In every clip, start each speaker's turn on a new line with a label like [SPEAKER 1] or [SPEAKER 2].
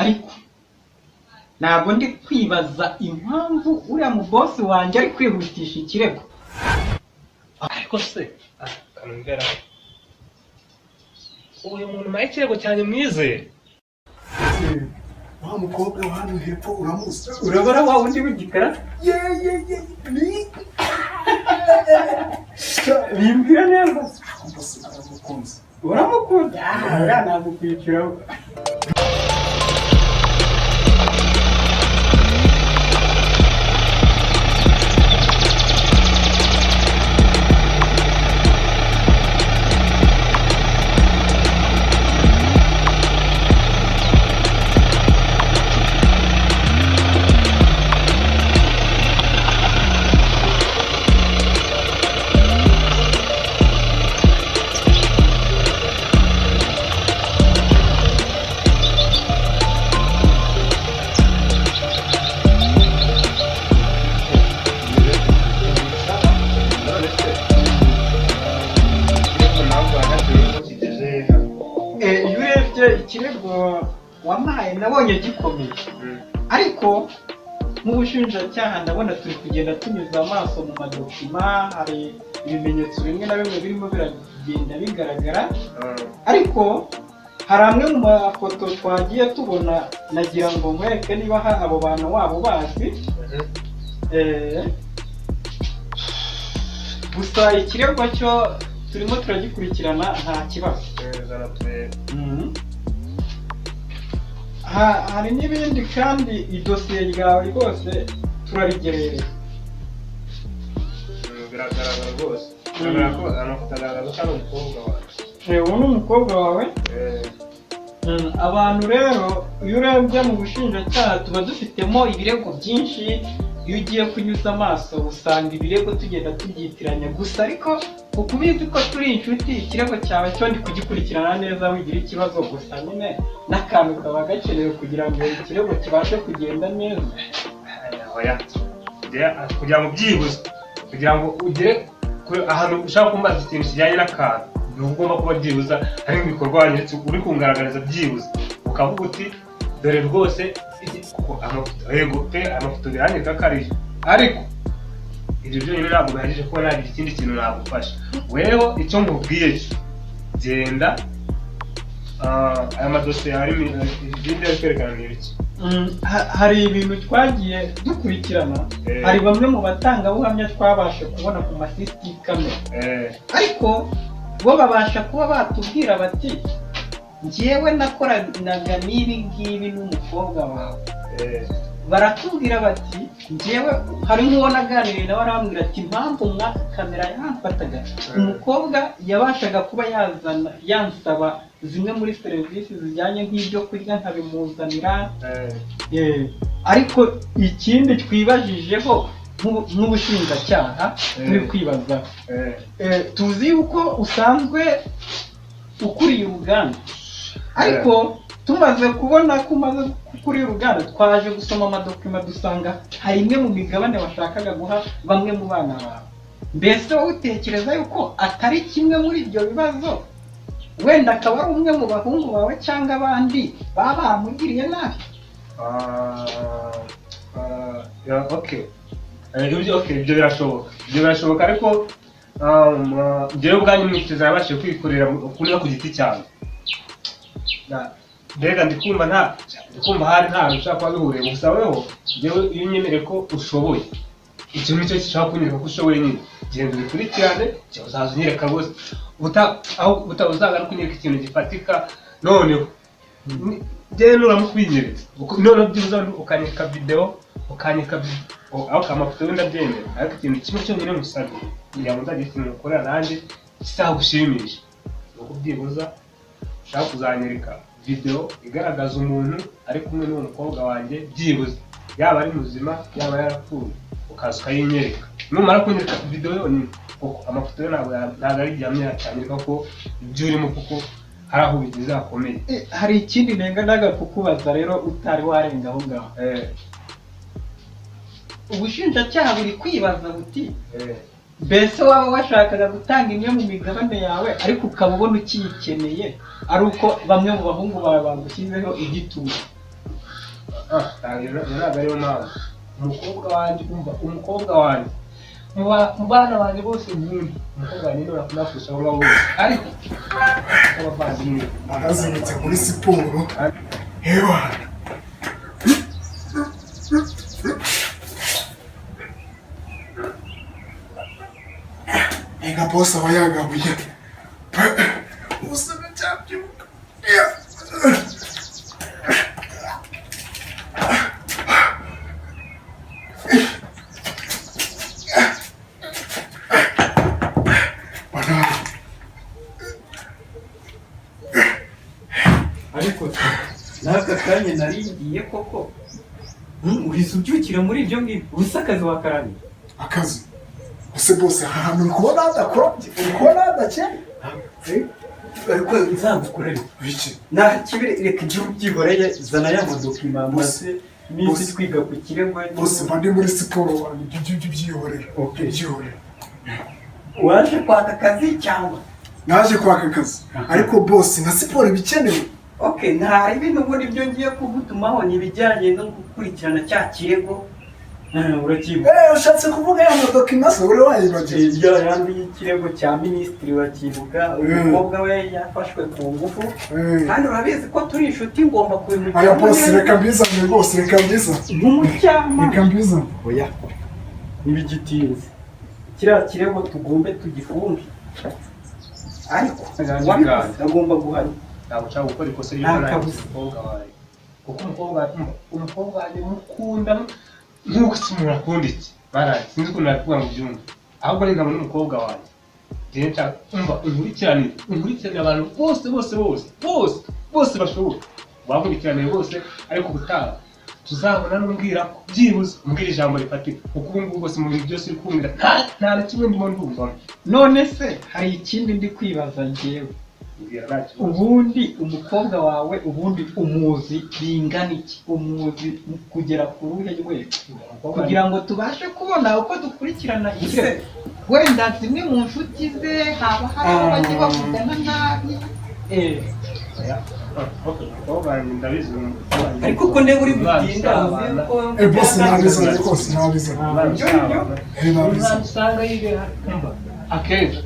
[SPEAKER 1] ariko ntabwo ndi kwibaza impamvu uriya mu boss wanjye ari kwihutisha ikirego.
[SPEAKER 2] ariko se kanumvera uyu muntu maye ikirego cyane mwizeye.
[SPEAKER 3] Wa mukobwa wa hano hepfo uramuzi?
[SPEAKER 1] Urabona wa wundi w'igikara? Bimbwira neza. Uramukunda? Uriya nagukwiciraho. Ikirego wampaye nabonye gikomeye, ariko mu bushinjacyaha ndabona turi kugenda tunyuza amaso mu madokima, hari ibimenyetso bimwe na bimwe birimo biragenda bigaragara, ariko hari amwe mu mafoto twagiye tubona nagira ngo nkwereke niba abo bantu wabo bazi. Gusa ikirego cyo turimo turagikurikirana nta kibazo. Hari n'ibindi kandi idosiye ryawe rwose turarigerereye.
[SPEAKER 2] Biragaragara rwose. Biragaragara ko amafoto agaragaza ko ari umukobwa wawe.
[SPEAKER 1] Uwo ni umukobwa wawe? Abantu rero iyo urebye mu bushinjacyaha tuba dufitemo ibirego byinshi, iyo ugiye kunyuza amaso usanga ibirego tugenda tubyitiranya, gusa ariko uko ubizi ko turi inshuti, ikirego cyawe cyo ndi kugikurikirana neza wigira ikibazo, gusa nyine n'akantu kaba gakenewe kugira ngo ikirego kibashe kugenda neza.
[SPEAKER 2] Kugira ngo byibuze, kugira ngo ugere ahantu ushaka kumbaza ikintu kijyanye n'akantu, ni ugomba kuba byibuza hari ibikorwa wanyeretse uri kungaragariza byibuze, ukavuga uti dore rwose amafoto biranyereka ko ari yo. Ariko ibyo byonyine ntabwo bihagije kuba nagira ikindi kintu nagufasha. Weho icyo nkubwiye cyo genda, aya madosiye harimo ibindi ari kwerekana ni ibiki.
[SPEAKER 1] Hari ibintu twagiye dukurikirana, hari bamwe mu batangabuhamya twabasha kubona ku masisiteme kamera, ariko bo babasha kuba batubwira bati njyewe nakoranaga n'ibi ngibi n'umukobwa wawe. Baratubwira bati njyewe hari nk'uwo naganiriye nawe arambwira ati impamvu kamera yamfataga, umukobwa yabashaga kuba yansaba zimwe muri serivisi zijyanye nk'ibyo kurya nkabimuzanira. Ariko ikindi twibajijeho nk'ubushinjacyaha turi kwibaza, tuzi yuko usanzwe ukuriye uruganda, ariko tumaze kubona ko umaze ukuriye uruganda twaje gusoma amadokima dusanga hari imwe mu migabane washakaga guha bamwe mu bana bawe. Mbese wowe utekereza yuko atari kimwe muri ibyo bibazo, wenda akaba ari umwe mu bahungu bawe cyangwa abandi baba baramugiriye nabi?
[SPEAKER 2] Ibyo birashoboka, ariko njyewe ubwanjye mwikiza yabashije kwikorera ukunda ku giti cyawe. Mbega ndikumva hari nta ushaka kuba bihuriye, gusa weho njyewe iyo unyemereye ko ushoboye, icyo nicyo gishaka kunyereka ko ushoboye nyine, genda ubikurikirane, cyangwa uzaza unyereka rwose, uzaza no kunyereka ikintu gifatika. Noneho njyewe nuramukwinyereza, noneho byibuze ukanyereka videwo, aho amafoto wenda byemera, ariko ikintu kimwe cyonyine musabye kugira ngo nzagire ikintu mukorera nanjye kizagushimisha, ni uko byibuza ushaka kuzanyereka videwo igaragaza umuntu ari kumwe n'uwo mukobwa wanjye, byibuze yaba ari muzima yaba yarapfuye, ukaza ukayinyereka. Numara kunyereka videwo yonyine, kuko amafoto yo ntabwo ari igihamya cyanyereka ko ibyo urimo kuko hari aho bigeze hakomeye.
[SPEAKER 1] Hari ikindi nenga kukubaza rero utari warenga aho ngaho. Ubushinjacyaha buri kwibaza buti mbese waba washakaga gutanga imwe mu migabane yawe ariko ukaba ubona ukiyikeneye, ari uko bamwe mu bahungu bawe bagushyizeho igitutu.
[SPEAKER 2] ntabwo ariyo mpamvu umukobwa wanjye mu bana banjye bose nkunda umukobwa wanjye niwe nakunafusha aho ngaho bose ariko abavandimwe
[SPEAKER 3] arazindutse muri siporo hewa ega boss aba yagabuye usana cyabyuka
[SPEAKER 1] ariko n'aka kanya naringiye koko uhise ubyukira muri ibyo ngibyo ubusa akazi wakaraniye
[SPEAKER 3] akazi ese bose ahantu uri kubona hadakorobye uri kubona hadakeye
[SPEAKER 1] ariko nzagukorera
[SPEAKER 3] iki
[SPEAKER 1] nta kibi reka igihugu byihoreye zana ya madokima maze n'izi twiga ku kirego
[SPEAKER 3] bose mba ndi muri siporo ibyo byihorera byihorera
[SPEAKER 1] waje kwaka akazi cyangwa
[SPEAKER 3] naje kwaka akazi ariko bose na siporo ibikenewe
[SPEAKER 1] nta ibintu ngo nibyo ngiye kugutumaho ni ibijyanye no gukurikirana cya kirego urakibuka
[SPEAKER 3] ushatse kuvuga ya madokima se uri wayibagiwe
[SPEAKER 1] iryo yandi y'ikirego cya minisitiri urakibuka umukobwa we yafashwe ku ngufu kandi urabizi ko turi inshuti ngomba kubimukira
[SPEAKER 3] aya bose reka mbizane rwose reka mbizane
[SPEAKER 1] nk'umucyama
[SPEAKER 3] reka mbizane
[SPEAKER 1] oya ntibigitinze kiriya kirego tugombe tugifunge ariko wabikoze agomba guhana
[SPEAKER 2] ntabwo ushaka gukora ikosa ry'umukobwa wawe kuko umukobwa wanjye mukunda nk'uko si umuntu akunda iki barazi sinzi ukuntu nakuvuga ngo byumve ahubwo ni nkabona umukobwa wanjye rero nshaka unkurikiranire abantu bose bashoboka bankurikiranire bose ariko ubutaha tuzabona n'umbwira ko byibuze umbwira ijambo rifatika kuko ubu ngubu bose mu bintu byose uri kumbwira nta na kimwe ndimo ndumva
[SPEAKER 1] none se hari ikindi ndi kwibaza njyewe ubundi umukobwa wawe ubundi umuzi bingana iki umuzi kugera ku ruhe rwego kugira ngo tubashe kubona uko dukurikirana ikirego wenda zimwe mu nshuti ze haba hari abo bajya bavugana nabi ariko uko ndeba uri gutinda
[SPEAKER 3] bose nabizane rwose nabizane
[SPEAKER 2] usanga yigera akenshi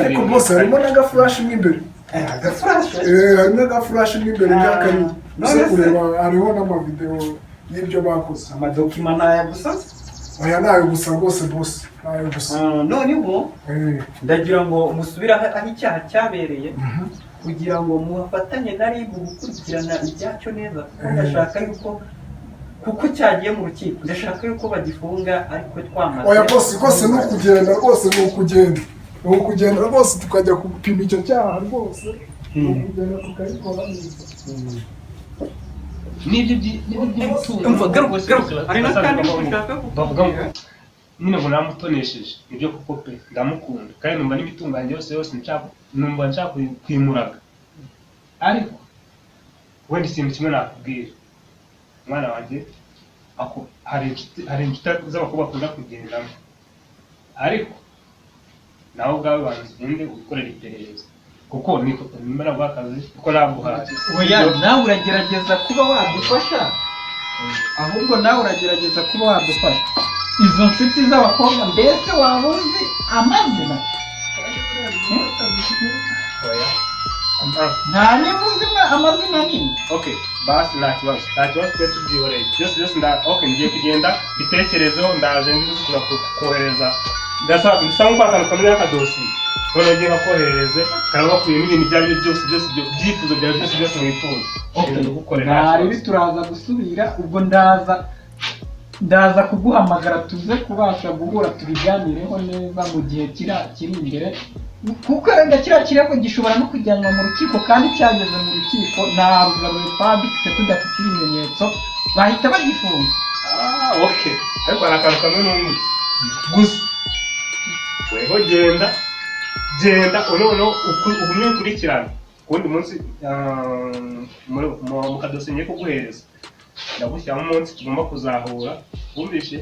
[SPEAKER 3] ariko bose harimo n'agafurashi mo imbere harimo agafurashi mo imbere k'akarere uze kureba hariho n'amavideo y'ibyo bakoze
[SPEAKER 1] amadokima n'aya gusa
[SPEAKER 3] oya nayo gusa rwose bose nayo gusa
[SPEAKER 1] noneho ndagira ngo musubire aho icyaha cyabereye kugira ngo mufatanye na RIB gukurikirana ibyacyo neza kuko ndashaka yuko kuko cyagiye mu rukiko ndashaka yuko bagifunga ariko twamaze
[SPEAKER 3] oya bose ni ukugenda rwose ni ukugenda rwose tukajya gupima icyo cyaha rwose ni ukugenda tukabikora neza
[SPEAKER 2] n'ibyo by'imitungo
[SPEAKER 1] hari n'akandi ushaka
[SPEAKER 2] bavuga ngo nyine ngo namutonesheje nibyo kuko pe ndamukunda kandi numva n'imitungo yanjye yose numva nshaka kwimuraga ariko wenda ikintu kimwe nakubwira umwana wanjye hari inshuti z'abakobwa bakunda kugendamo ariko nawe ubwawe banza ugende ukorera iperereza kuko nimba naguha akazi kuko naguhaye
[SPEAKER 1] oya nawe uragerageza kuba wadufasha ahubwo nawe uragerageza kuba wadufasha izo nshuti z'abakobwa mbese waba uzi amazina nta nyungu zimwe amazina nini
[SPEAKER 2] basi nta kibazo twe tubyihoreye byose ngiye kugenda bitekerezeho ndaje ndizikura kohereza ndasa nk'akantu kamwe n'akadosiye noneho ngiye ngakoherereze karaba bakuyemo ibintu ibyo ari byo byose byifuzo byawe byose wifuza
[SPEAKER 1] ntari turaza gusubira ubwo ndaza kuguhamagara tuze kubasha guhura tubiganireho neza mu gihe kiri imbere kuko wenda kiriya kirego gishobora no kujyanwa mu rukiko kandi cyageze mu rukiko nta rugaruro twaba dufite tudafite ibimenyetso bahita bagifunga
[SPEAKER 2] ariko hari akantu kamwe n'undi gusa weho genda noneho ugumye ukurikirane uwundi munsi mu kadosiye ngiye kuguhereza ndagushyiramo umunsi tugomba kuzahura wumvishe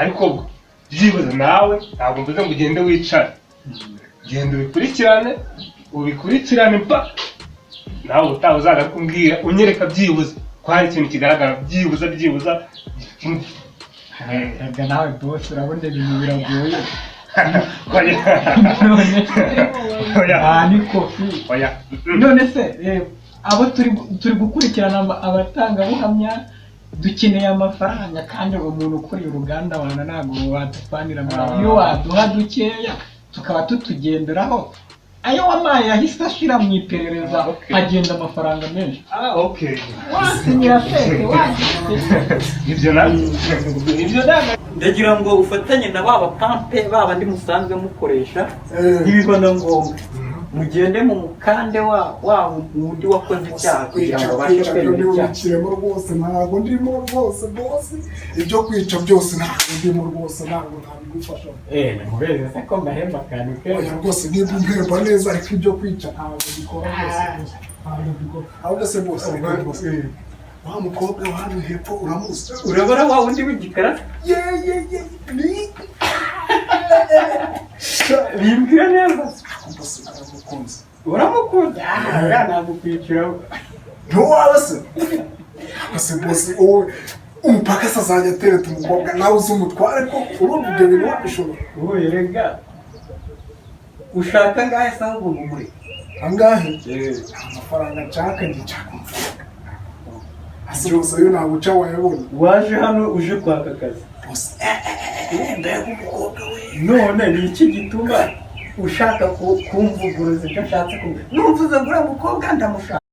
[SPEAKER 2] ariko byibuze nawe ntabwo mvuze ngo ugende wicare genda ubikurikirane nawe utaha uzaza kumbwira unyereka byibuze ko hari ikintu kigaragara byibuza
[SPEAKER 1] Rega nawe boss urabona ibintu biragoye. Ni kofi. None se abo turi gukurikirana abatangabuhamya dukeneye amafaranga kandi umuntu ukuriye uruganda wana ntabwo wadufanira iyo waduha dukeya tukaba tutugenderaho ayo wamaye yahise ashira mu iperereza agenda amafaranga menshi.
[SPEAKER 2] Okay.
[SPEAKER 1] Wasinyira feke
[SPEAKER 2] Ibyo nabyo
[SPEAKER 1] ndagira ngo ufatanye na baba pampe baba ndi musanzwe mukoresha n'ibibona ngombwa mugende mu mukande wa undi wakoze icyaha kugira ngo babashe kwemera
[SPEAKER 3] icyaha rwose ntabwo ndimo rwose bose ibyo kwica byose ntabwo ndimo rwose ntabwo ntabigufasha
[SPEAKER 1] mubeze se ko mbahemba kandi
[SPEAKER 3] oya rwose niba umpemba neza ariko ibyo kwica ntabwo bikora rwose ntabwo bikora ahubwo se bose wa mukobwa wa hano hepfo uramuzi
[SPEAKER 1] urabona wa wundi w'igikara bimbwira neza uramukunda ntabwo kwicira
[SPEAKER 3] ntiwaba se bose wowe umupaka se azajya atereta umukobwa nawe uzi umutware ko urumva ibyo bintu wabishobora
[SPEAKER 1] wowe rega ushaka ngahe se ahubwo mumure
[SPEAKER 3] angahe amafaranga nshaka nshaka amafaranga ase bose yo ntabwo uca wayabona
[SPEAKER 1] waje hano uje kwaka akazi
[SPEAKER 3] bose mbega umukobwa we
[SPEAKER 1] none ni iki gituma ushaka kumvuguruza ibyo nshatse kumva numvuze ngo uriya mukobwa ndamushaka